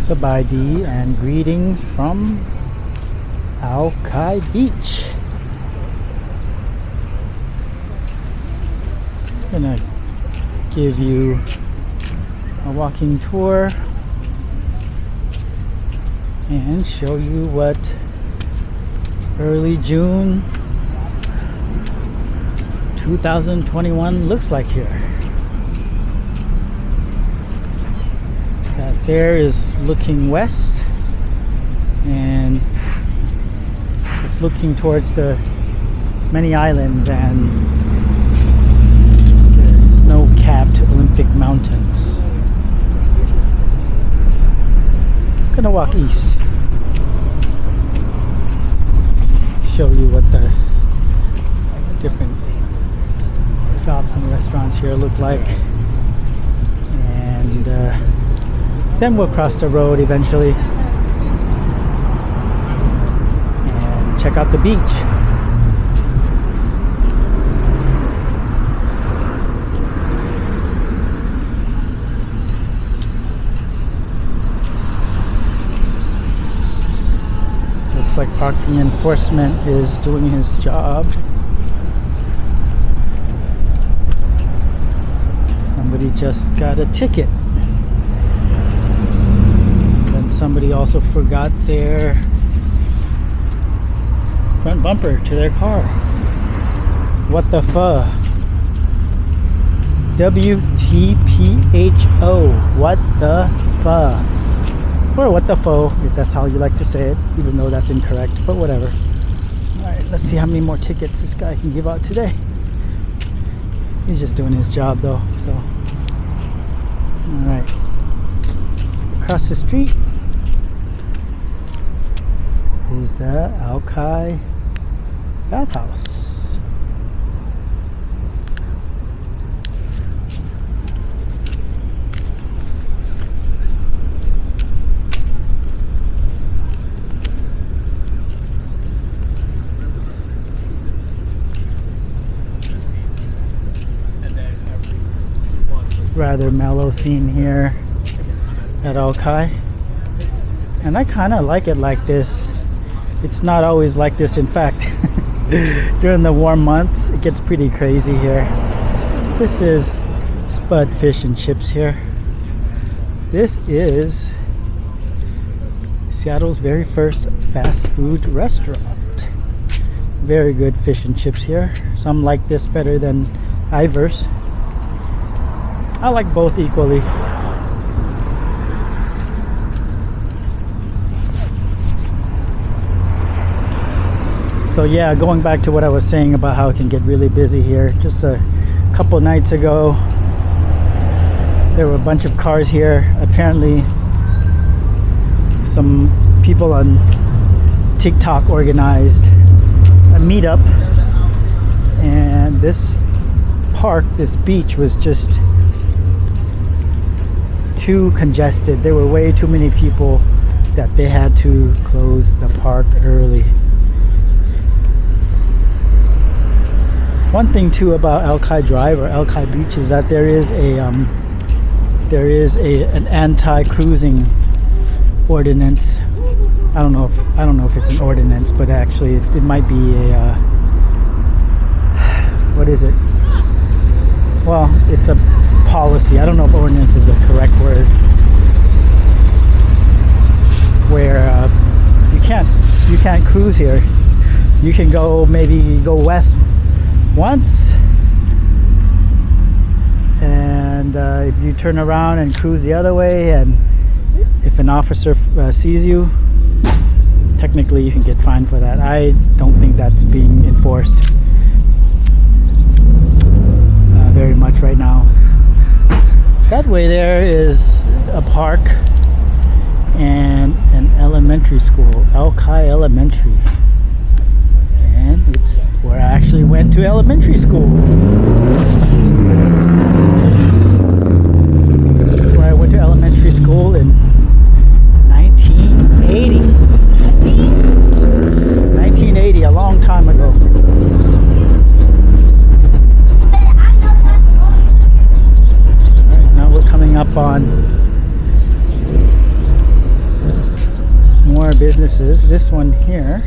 Sabadi and greetings from Alki Beach. I'm gonna give you a walking tour and show you what early June 2021 looks like here. That there is looking west, and it's looking towards the many islands and the snow-capped Olympic Mountains. I'm gonna walk east, show you what the different shops and restaurants here look like, and then we'll cross the road eventually and check out the beach. Looks like parking enforcement is doing his job. Somebody just got a ticket. Somebody also forgot their front bumper to their car. What the fuh? WTPHO. What the fuh? Or what the fo, if that's how you like to say it, even though that's incorrect, but whatever. Alright, let's see how many more tickets this guy can give out today. He's just doing his job though, so. Alright. Across the street is the Alki bathhouse. Rather mellow scene here at Alki, and I kind of like it like this. It's not always like this. In fact, during the warm months, it gets pretty crazy here. This is Spud Fish and Chips here. This is Seattle's very first fast food restaurant. Very good fish and chips here. Some like this better than Ivar's. I like both equally. So yeah, going back to what I was saying about how it can get really busy here. Just a couple nights ago, there were a bunch of cars here. Apparently, some people on TikTok organized a meetup, and this park, this beach, was just too congested. There were way too many people that they had to close the park early. One thing too about Alki Drive or Alki Beach is that there is an anti-cruising ordinance. I don't know if it's an ordinance, but actually it might be a what is it? Well, it's a policy. I don't know if ordinance is the correct word. Where you can't cruise here. You can maybe go west once, and if you turn around and cruise the other way, and if an officer sees you, technically you can get fined for that. I don't think that's being enforced very much right now. That way there is a park and an elementary school, Alki Elementary. And it's where I actually went to elementary school. That's where I went to elementary school in 1980. 1980, a long time ago. Alright, now we're coming up on more businesses. This one here,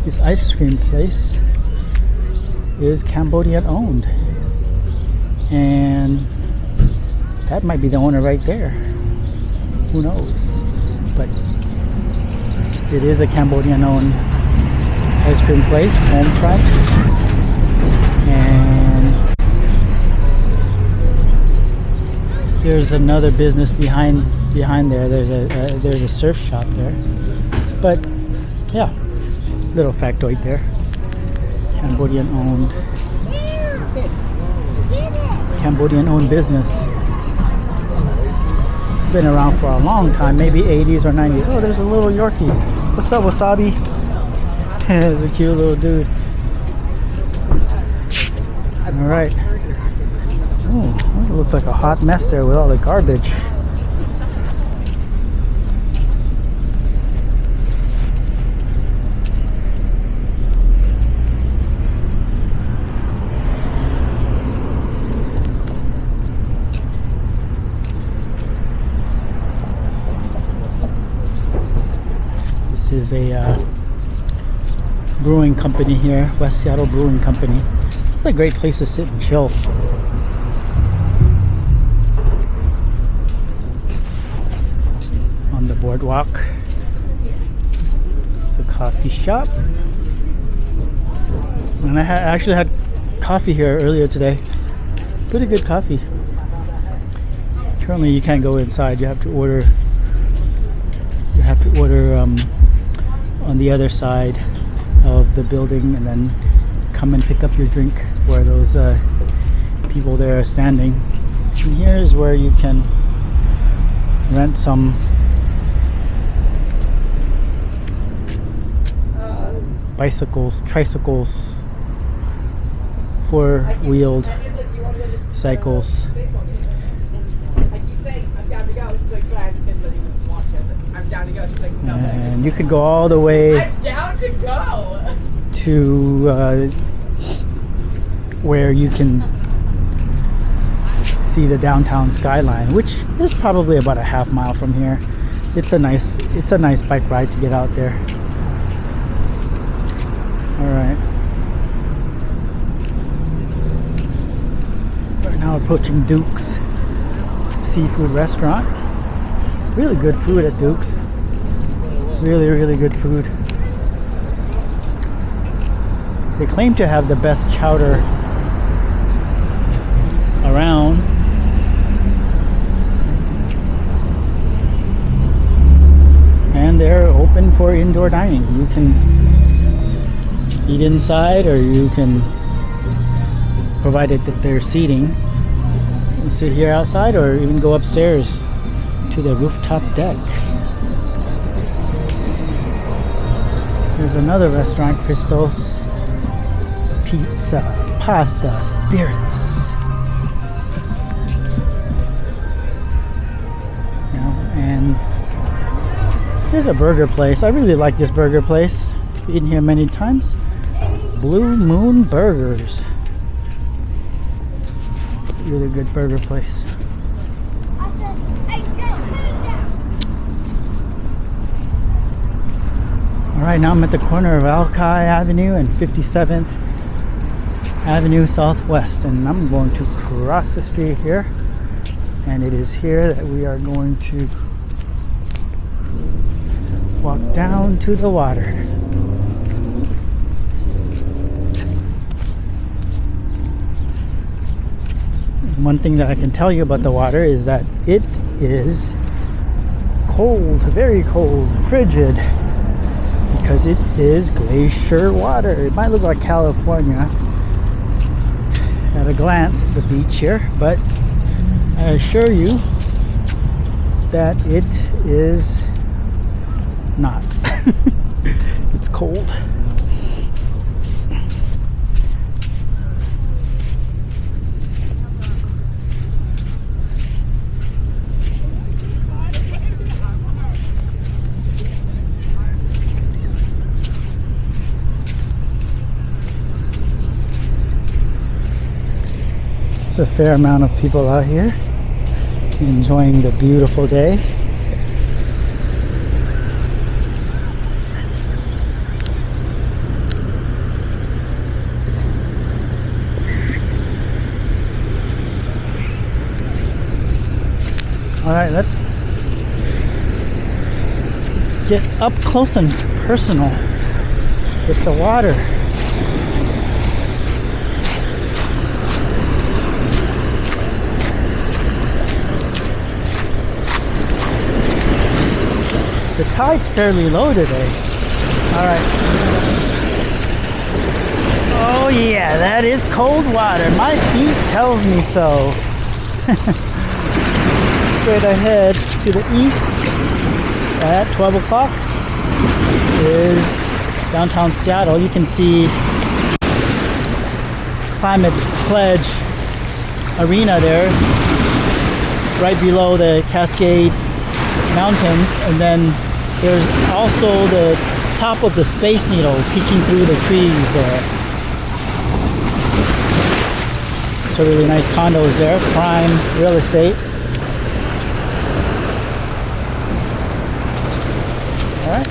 this ice cream place, is Cambodian owned, and that might be the owner right there. Who knows? But it is a Cambodian owned ice cream place, home front. And there's another business behind there. There's a surf shop there. But yeah, little factoid there. Cambodian owned business. Been around for a long time, maybe 80s or 90s. Oh, there's a little Yorkie. What's up, Wasabi? There's a cute little dude. All right. Oh, it looks like a hot mess there with all the garbage. This is a brewing company here, West Seattle Brewing Company. It's a great place to sit and chill. On the boardwalk. It's a coffee shop. And I actually had coffee here earlier today. Pretty good coffee. Currently you can't go inside. You have to order on the other side of the building and then come and pick up your drink where those people there are standing. And here is where you can rent some bicycles, tricycles, four-wheeled cycles. And you could go all the way to where you can see the downtown skyline, which is probably about a half mile from here. It's a nice bike ride to get out there. All right, we're now approaching Duke's Seafood Restaurant. Really good food at Duke's. Really good food. They claim to have the best chowder around. And they're open for indoor dining. You can eat inside, or you can, provided that there's seating, you can sit here outside or even go upstairs to the rooftop deck. There's another restaurant, Crystal's Pizza, Pasta, Spirits. And here's a burger place. I really like this burger place. Been here many times. Blue Moon Burgers. Really good burger place. Alright, now I'm at the corner of Alki Avenue and 57th Avenue Southwest, and I'm going to cross the street here, and it is here that we are going to walk down to the water. One thing that I can tell you about the water is that it is cold, very cold, frigid, because it is glacier water. It might look like California at a glance, the beach here, but I assure you that it is not. It's cold. There's a fair amount of people out here enjoying the beautiful day. All right, let's get up close and personal with the water. The tide's fairly low today. All right. Oh yeah, that is cold water. My feet tells me so. Straight ahead to the east at 12 o'clock is downtown Seattle. You can see Climate Pledge Arena there, right below the Cascade Mountains, and then there's also the top of the Space Needle peeking through the trees there. So really nice condos there, prime real estate. All right.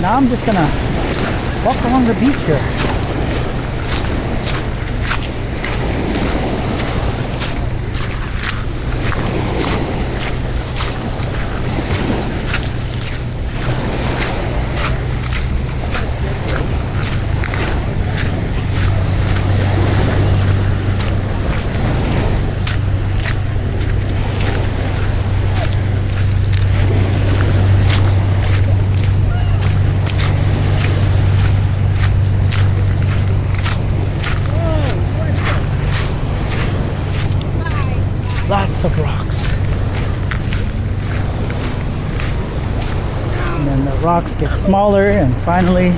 Now I'm just gonna walk along the beach here. Lots of rocks. And then the rocks get smaller and finally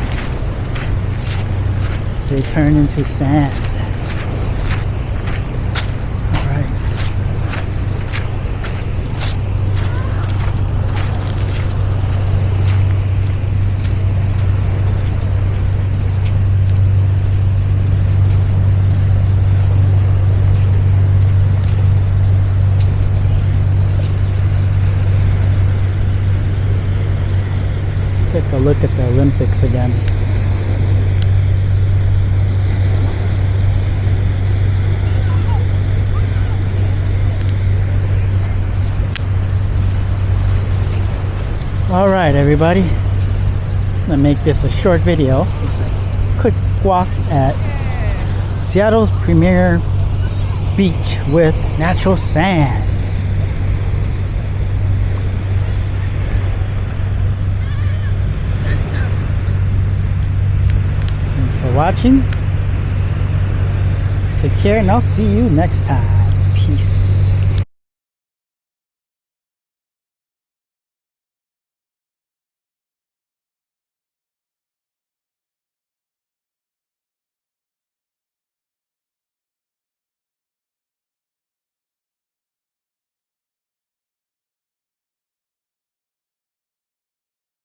they turn into sand. All right. Take a look at the Olympics again. All right, everybody. I'm gonna make this a short video. Just a quick walk at Seattle's premier beach with natural sand. Watching. Take care, and I'll see you next time. Peace.